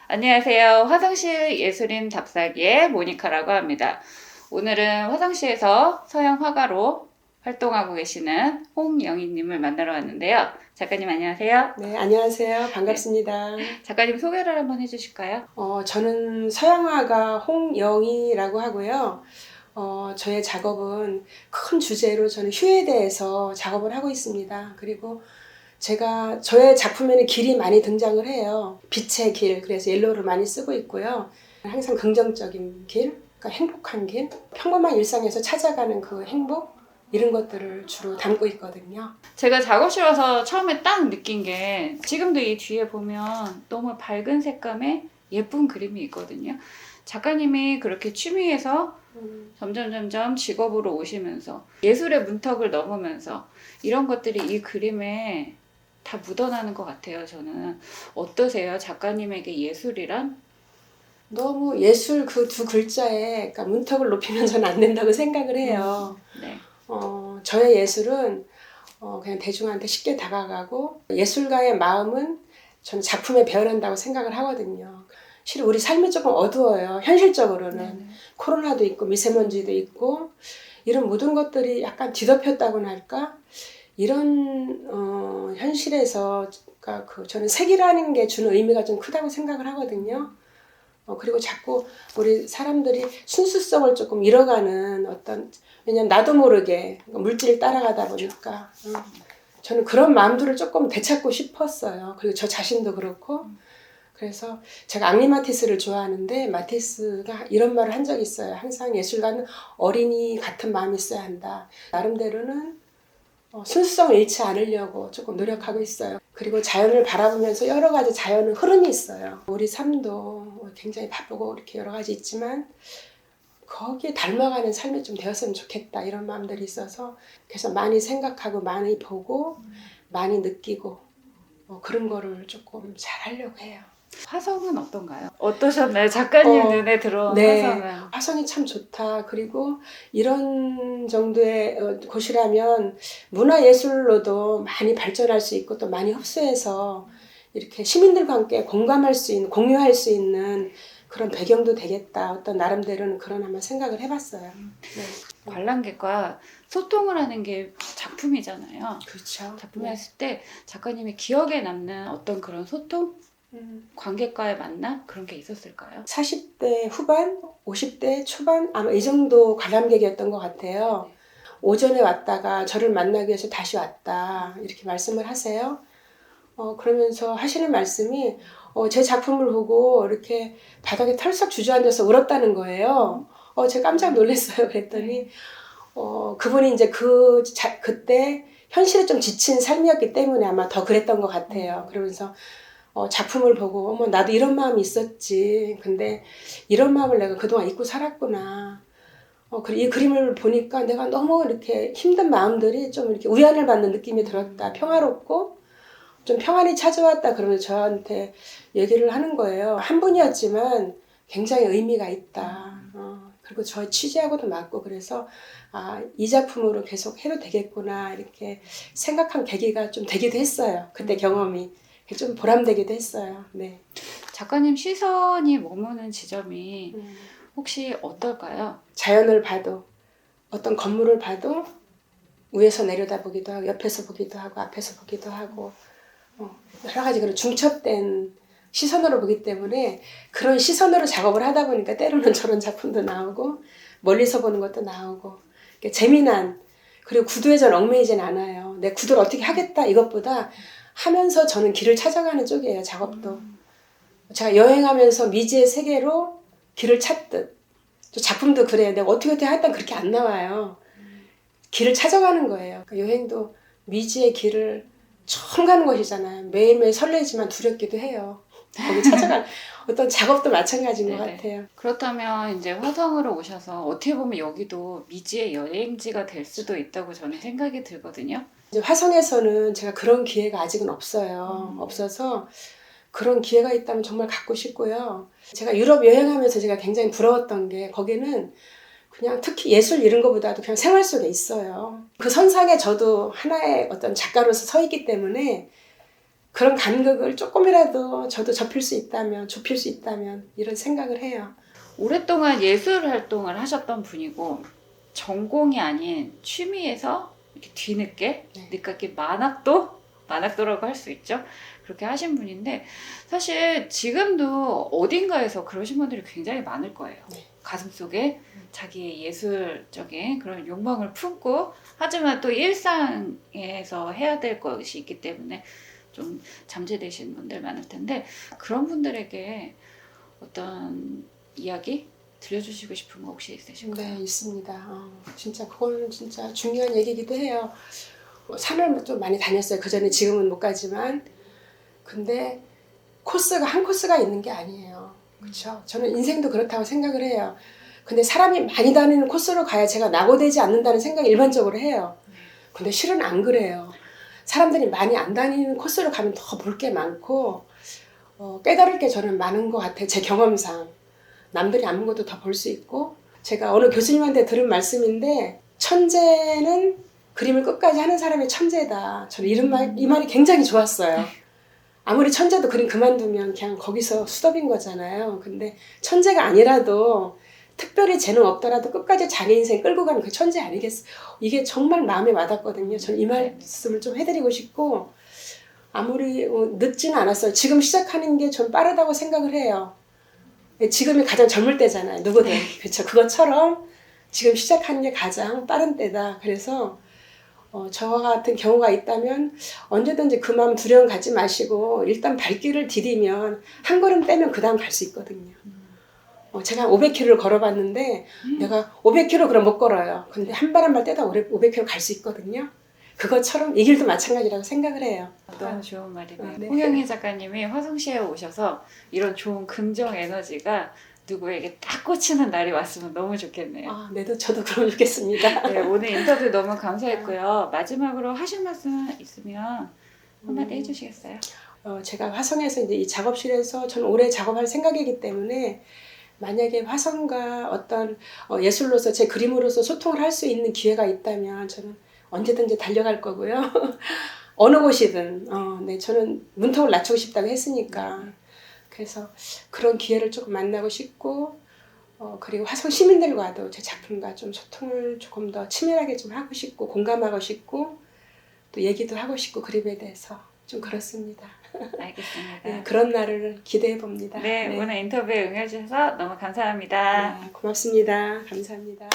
안녕하세요. 화성시 예술인 답사기의 모니카라고 합니다. 오늘은 화성시에서 서양 화가로 활동하고 계시는 홍영희님을 만나러 왔는데요. 작가님 안녕하세요. 네, 안녕하세요. 네, 반갑습니다. 작가님 소개를 한번 해주실까요? 저는 서양화가 홍영희라고 하고요. 저의 작업은 큰 주제로 저는 휴에 대해서 작업을 하고 있습니다. 그리고 저의 작품에는 길이 많이 등장을 해요. 빛의 길, 그래서 옐로우를 많이 쓰고 있고요. 항상 긍정적인 길, 그러니까 행복한 길, 평범한 일상에서 찾아가는 그 행복, 이런 것들을 주로 담고 있거든요. 제가 작업실 와서 처음에 딱 느낀 게 지금도 이 뒤에 보면 너무 밝은 색감의 예쁜 그림이 있거든요. 작가님이 그렇게 취미에서 점점 직업으로 오시면서 예술의 문턱을 넘으면서 이런 것들이 이 그림에 다 묻어나는 것 같아요. 저는 어떠세요? 작가님에게 예술이란? 너무 예술 그 두 글자에 그러니까 문턱을 높이면 저는 안 된다고 생각을 해요. 네. 저의 예술은 그냥 대중한테 쉽게 다가가고 예술가의 마음은 저는 작품에 배어난다고 생각을 하거든요. 실은 우리 삶이 조금 어두워요. 현실적으로는 코로나도 있고 미세먼지도 있고 이런 모든 것들이 약간 뒤덮였다고나 할까? 이런 현실에서 그러니까 저는 색이라는 게 주는 의미가 좀 크다고 생각을 하거든요. 그리고 자꾸 우리 사람들이 순수성을 조금 잃어가는 왜냐면 나도 모르게 물질을 따라가다 보니까 저는 그런 마음들을 조금 되찾고 싶었어요. 그리고 저 자신도 그렇고. 그래서 제가 앙리 마티스를 좋아하는데 마티스가 이런 말을 한 적이 있어요. 항상 예술가는 어린이 같은 마음이 있어야 한다. 나름대로는 순수성을 잃지 않으려고 조금 노력하고 있어요. 그리고 자연을 바라보면서 여러 가지 자연의 흐름이 있어요. 우리 삶도 굉장히 바쁘고 이렇게 여러 가지 있지만 거기에 닮아가는 삶이 좀 되었으면 좋겠다 이런 마음들이 있어서 그래서 많이 생각하고 많이 보고 많이 느끼고 그런 거를 조금 잘 하려고 해요. 화성은 어떤가요? 어떠셨나요? 작가님 눈에 들어온 네, 화성은? 화성이 참 좋다. 그리고 이런 정도의 곳이라면 문화예술로도 많이 발전할 수 있고 또 많이 흡수해서 이렇게 시민들과 함께 공감할 수 있는, 공유할 수 있는 그런 배경도 되겠다. 어떤 나름대로는 그런 한번 생각을 해봤어요. 네. 관람객과 소통을 하는 게 작품이잖아요. 그렇죠. 작품을 했을 때 작가님이 기억에 남는 어떤 그런 소통? 관객과의 만남? 그런 게 있었을까요? 40대 후반, 50대 초반 아마 이 정도 관람객이었던 것 같아요. 오전에 왔다가 저를 만나기 위해서 다시 왔다 이렇게 말씀을 하세요. 그러면서 하시는 말씀이 제 작품을 보고 이렇게 바닥에 털썩 주저앉아서 울었다는 거예요. 제가 깜짝 놀랐어요. 그랬더니 그분이 이제 그때 현실에 좀 지친 삶이었기 때문에 아마 더 그랬던 것 같아요. 그러면서 작품을 보고 어머 나도 이런 마음이 있었지. 근데 이런 마음을 내가 그동안 잊고 살았구나. 이 그림을 보니까 내가 너무 이렇게 힘든 마음들이 좀 이렇게 위안을 받는 느낌이 들었다. 평화롭고 좀 평안이 찾아왔다. 그러면서 저한테 얘기를 하는 거예요. 한 분이었지만 굉장히 의미가 있다. 그리고 저 취지하고도 맞고 그래서 이 작품으로 계속 해도 되겠구나 이렇게 생각한 계기가 좀 되기도 했어요. 그때 경험이 좀 보람되기도 했어요. 네. 작가님 시선이 머무는 지점이 혹시 어떨까요? 자연을 봐도 어떤 건물을 봐도 위에서 내려다보기도 하고 옆에서 보기도 하고 앞에서 보기도 하고 여러 가지 그런 중첩된 시선으로 보기 때문에 그런 시선으로 작업을 하다 보니까 때로는 저런 작품도 나오고 멀리서 보는 것도 나오고 재미난 그리고 구도에 전 얽매이진 않아요. 내 구도를 어떻게 하겠다 이것보다 하면서 저는 길을 찾아가는 쪽이에요. 작업도. 제가 여행하면서 미지의 세계로 길을 찾듯 또 작품도 그래요. 내가 어떻게 하다 그렇게 안 나와요. 길을 찾아가는 거예요. 그러니까 여행도 미지의 길을 처음 가는 것이잖아요. 매일매일 설레지만 두렵기도 해요. 거기 찾아가는 어떤 작업도 마찬가지인 것 같아요. 그렇다면 이제 화성으로 오셔서 어떻게 보면 여기도 미지의 여행지가 될 수도 있다고 저는 생각이 들거든요. 이제 화성에서는 제가 그런 기회가 아직은 없어요. 없어서 그런 기회가 있다면 정말 갖고 싶고요. 제가 유럽 여행하면서 제가 굉장히 부러웠던 게 거기는 그냥 특히 예술 이런 것보다도 그냥 생활 속에 있어요. 그 선상에 저도 하나의 어떤 작가로서 서 있기 때문에 그런 간극을 조금이라도 저도 좁힐 수 있다면 이런 생각을 해요. 오랫동안 예술 활동을 하셨던 분이고 전공이 아닌 취미에서 이렇게 뒤늦게 네. 늦깎이 만학도라고 할 수 있죠. 그렇게 하신 분인데 사실 지금도 어딘가에서 그러신 분들이 굉장히 많을 거예요. 네. 가슴속에 자기의 예술적인 그런 욕망을 품고 하지만 또 일상에서 해야 될 것이 있기 때문에 좀 잠재되시는 분들 많을 텐데 그런 분들에게 어떤 이야기 들려주시고 싶은 거 혹시 있으실까요? 네, 있습니다. 진짜 그거는 진짜 중요한 얘기이기도 해요. 산을 좀 많이 다녔어요. 그전에 지금은 못 가지만. 근데 한 코스가 있는 게 아니에요. 그렇죠? 저는 인생도 그렇다고 생각을 해요. 근데 사람이 많이 다니는 코스로 가야 제가 낙오되지 않는다는 생각을 일반적으로 해요. 근데 실은 안 그래요. 사람들이 많이 안 다니는 코스로 가면 더 볼 게 많고 깨달을 게 저는 많은 것 같아요. 제 경험상. 남들이 안 본 것도 더 볼 수 있고 제가 어느 교수님한테 들은 말씀인데 천재는 그림을 끝까지 하는 사람이 천재다. 저는 이 말이 굉장히 좋았어요. 아무리 천재도 그림 그만두면 그냥 거기서 수덕인 거잖아요. 근데 천재가 아니라도 특별히 재능 없더라도 끝까지 자기 인생 끌고 가는 그 천재 아니겠어요. 이게 정말 마음에 와닿거든요. 저는 이 말씀을 좀 해드리고 싶고 아무리 늦지는 않았어요. 지금 시작하는 게 전 빠르다고 생각을 해요. 지금이 가장 젊을 때잖아요. 누구든. 그렇죠. 그것처럼 지금 시작하는 게 가장 빠른 때다. 그래서 저와 같은 경우가 있다면 언제든지 그 마음 두려움 갖지 마시고 일단 발길을 디디면 한 걸음 떼면 그 다음 갈 수 있거든요. 제가 500km를 걸어봤는데 내가 500km 그럼 못 걸어요. 근데 한 발 한 발 떼다 500km 갈 수 있거든요. 그것처럼 이 길도 마찬가지라고 생각을 해요. 너무 좋은 말이네요. 네. 홍영희 작가님이 화성시에 오셔서 이런 좋은 긍정 에너지가 누구에게 딱 꽂히는 날이 왔으면 너무 좋겠네요. 네, 저도 그러면 좋겠습니다. 네, 오늘 인터뷰 너무 감사했고요. 마지막으로 하실 말씀 있으면 한마디 해주시겠어요? 제가 화성에서 이제 이 작업실에서 저는 오래 작업할 생각이기 때문에 만약에 화성과 어떤 예술로서 제 그림으로서 소통을 할 수 있는 기회가 있다면 저는 언제든지 달려갈 거고요. 어느 곳이든 네, 저는 문턱을 낮추고 싶다고 했으니까 그래서 그런 기회를 조금 만나고 싶고 그리고 화성 시민들과도 제 작품과 좀 소통을 조금 더 치밀하게 좀 하고 싶고 공감하고 싶고 또 얘기도 하고 싶고 그림에 대해서 좀 그렇습니다. 알겠습니다. 네, 그런 날을 기대해 봅니다. 네, 오늘 인터뷰에 응해주셔서 너무 감사합니다. 네, 고맙습니다. 감사합니다.